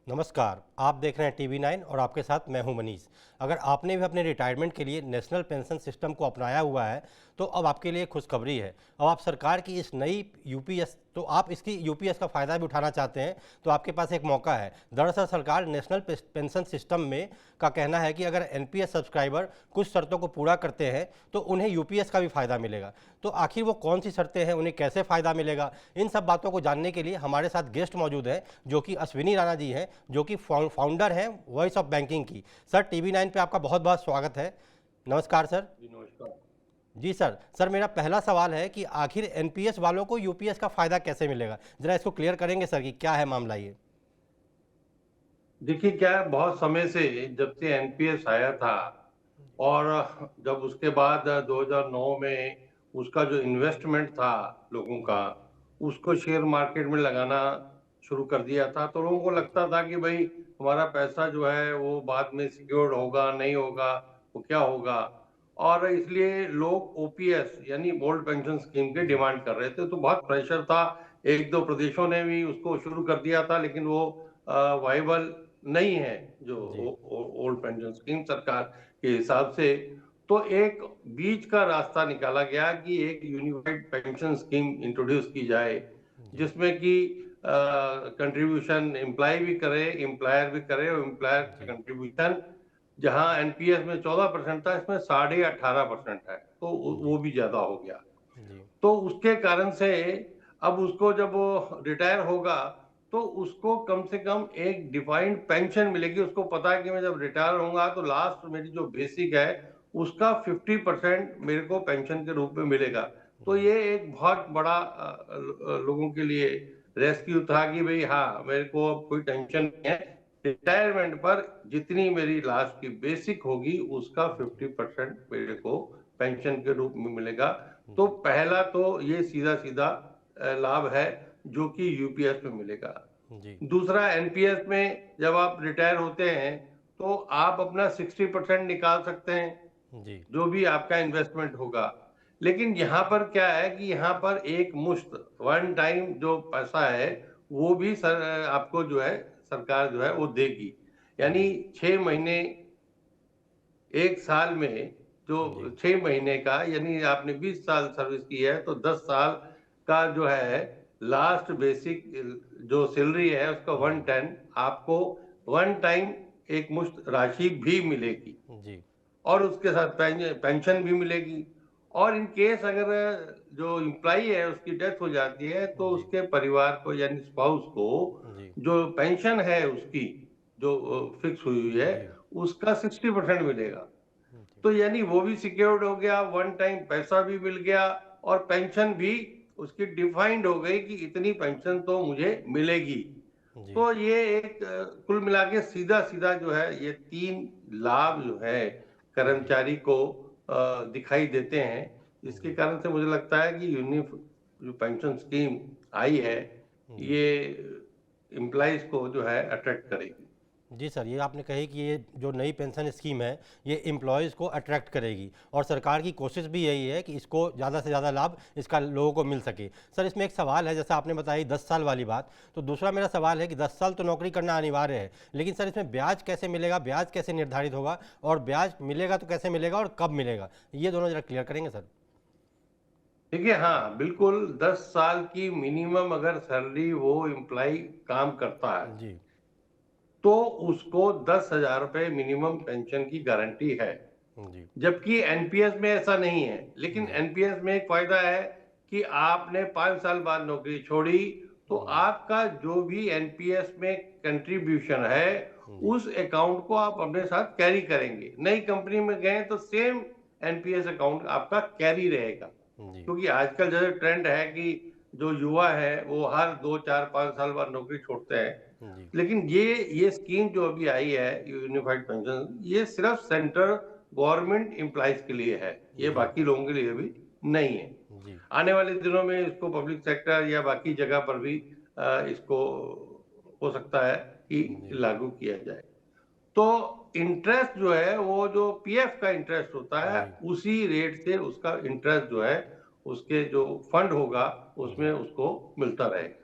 नमस्कार, आप देख रहे हैं टीवी 9 और आपके साथ मैं हूं मनीष। अगर आपने भी अपने रिटायरमेंट के लिए नेशनल पेंशन सिस्टम को अपनाया हुआ है तो अब आपके लिए खुशखबरी है। अब आप सरकार की इस नई यूपीएस तो आप इसकी यूपीएस का फ़ायदा भी उठाना चाहते हैं तो आपके पास एक मौका है। दरअसल सरकार नेशनल पेंशन सिस्टम में का कहना है कि अगर एनपीएस सब्सक्राइबर कुछ शर्तों को पूरा करते हैं तो उन्हें यूपीएस का भी फ़ायदा मिलेगा। तो आखिर वो कौन सी शर्तें हैं, उन्हें कैसे फ़ायदा मिलेगा, इन सब बातों को जानने के लिए हमारे साथ गेस्ट मौजूद हैं जो कि अश्विनी राणा जी हैं, जो कि फाउंडर हैं वॉइस ऑफ बैंकिंग की। सर, टीवी 9 पे आपका बहुत बहुत स्वागत है। नमस्कार सर। जी नमस्कार। जी सर, मेरा पहला सवाल है कि आखिर एनपीएस वालों को यूपीएस का फ़ायदा कैसे मिलेगा? ज़रा इसको क्लियर करेंगे सर कि क्या है मामला ये? देखिए क्या है, बहुत समय से जब से एनपीएस आया था और जब उसके बाद 2009 में उसका जो इन्वेस्टमेंट था लोगों का, उसको शेयर मार्केट में लगाना शुरू कर दिया था, तो लोगों को लगता था कि भाई हमारा पैसा जो है वो बाद में सिक्योर्ड होगा, नहीं होगा, वो क्या होगा। और इसलिए लोग ओपीएस यानी ओल्ड पेंशन स्कीम की डिमांड कर रहे थे, तो बहुत प्रेशर था। एक दो प्रदेशों ने भी उसको शुरू कर दिया था, लेकिन वो वाइबल नहीं है जो जी ओल्ड पेंशन स्कीम सरकार के हिसाब से। तो एक बीच का रास्ता निकाला गया कि एक यूनिफाइड पेंशन स्कीम इंट्रोड्यूस की जाए, जी जिसमें कि कंट्रीब्यूशन एम्प्लॉय भी करे, एम्प्लॉयर भी करे, और एम्प्लॉयर का जी कंट्रीब्यूशन जहां एनपीएस में 14% था, इसमें 18.5% है, तो जी वो भी ज्यादा हो गया। जी तो उसके कारण से अब उसको जब वो रिटायर होगा तो उसको कम से कम एक डिफाइंड पेंशन मिलेगी। उसको पता है कि मैं जब रिटायर होऊंगा तो लास्ट मेरी जो बेसिक है उसका 50% मेरे को पेंशन के रूप में मिलेगा। तो जी ये एक बहुत बड़ा लोगों के लिए रेस्क्यू था कि भाई हाँ, मेरे को अब कोई टेंशन नहीं है। रिटायरमेंट पर जितनी मेरी लास्ट की बेसिक होगी उसका 50% मेरे को पेंशन के रूप में मिलेगा। तो जी पहला तो ये सीधा सीधा लाभ है जो कि यूपीएस में मिलेगा। जी दूसरा, एनपीएस में जब आप रिटायर होते हैं तो आप अपना 60% निकाल सकते हैं, जी जो भी आपका इन्वेस्टमेंट होगा। लेकिन यहाँ पर क्या है कि यहाँ पर एक मुश्त वन टाइम जो पैसा है वो भी आपको जो है सरकार जो है वो देगी। यानी 6 महीने, एक साल में जो जी 6 महीने का, यानी आपने 20 साल सर्विस की है तो 10 साल का जो है लास्ट बेसिक जो सैलरी है उसका जी 110 आपको वन टाइम एक मुश्त राशि भी मिलेगी, जी और उसके साथ पेंशन भी मिलेगी। और इन केस अगर जो इम्प्लाई है उसकी डेथ हो जाती है तो जी उसके परिवार को यानी स्पाउस को जी जो पेंशन है उसकी जो फिक्स हुई हुई है जी उसका 60% मिलेगा। जी तो यानी वो भी सिक्योर्ड हो गया, वन टाइम पैसा भी मिल गया, और पेंशन भी उसकी डिफाइंड हो गई कि इतनी पेंशन तो मुझे मिलेगी। जी तो ये एक कुल मिला के सीधा सीधा जो है ये तीन लाभ जो है जी कर्मचारी को दिखाई देते हैं। इसके जी कारण से मुझे लगता है कि यूनिफ जो पेंशन स्कीम आई है जी ये एम्प्लॉइज को जो है अट्रैक्ट करेगी। जी सर, ये आपने कही कि ये जो नई पेंशन स्कीम है ये एम्प्लॉयज़ को अट्रैक्ट करेगी और सरकार की कोशिश भी यही है कि इसको ज़्यादा से ज़्यादा लाभ इसका लोगों को मिल सके। सर, इसमें एक सवाल है, जैसा आपने बताई 10 साल वाली बात, तो दूसरा मेरा सवाल है कि 10 साल तो नौकरी करना अनिवार्य है, लेकिन सर इसमें ब्याज कैसे मिलेगा, ब्याज कैसे निर्धारित होगा और ब्याज मिलेगा तो कैसे मिलेगा और कब मिलेगा? ये दोनों ज़रा क्लियर करेंगे सर? देखिए हाँ, बिल्कुल 10 साल की मिनिमम अगर सैलरी वो एम्प्लॉय काम करता है जी तो उसको 10,000 रुपये मिनिमम पेंशन की गारंटी है। जी जबकि एनपीएस में ऐसा नहीं है। लेकिन जी एनपीएस में एक फायदा है कि आपने 5 साल बाद नौकरी छोड़ी तो जी आपका जो भी एनपीएस में कंट्रीब्यूशन है जी उस अकाउंट को आप अपने साथ कैरी करेंगे। नई कंपनी में गए तो सेम एनपीएस अकाउंट आपका कैरी रहेगा। जी क्योंकि आजकल जैसे ट्रेंड है कि जो युवा है वो हर 2 4 5 साल बाद नौकरी छोड़ते हैं। जी लेकिन ये स्कीम जो अभी आई है यूनिफाइड पेंशन, ये सिर्फ सेंट्रल गवर्नमेंट एम्प्लॉइज के लिए है, ये जी बाकी लोगों के लिए भी नहीं है। जी आने वाले दिनों में इसको पब्लिक सेक्टर या बाकी जगह पर भी इसको हो सकता है कि जी लागू किया जाए। तो इंटरेस्ट जो है वो जो पीएफ का इंटरेस्ट होता है जी उसी रेट से उसका इंटरेस्ट जो है उसके जो फंड होगा उसमें जी उसको मिलता रहेगा।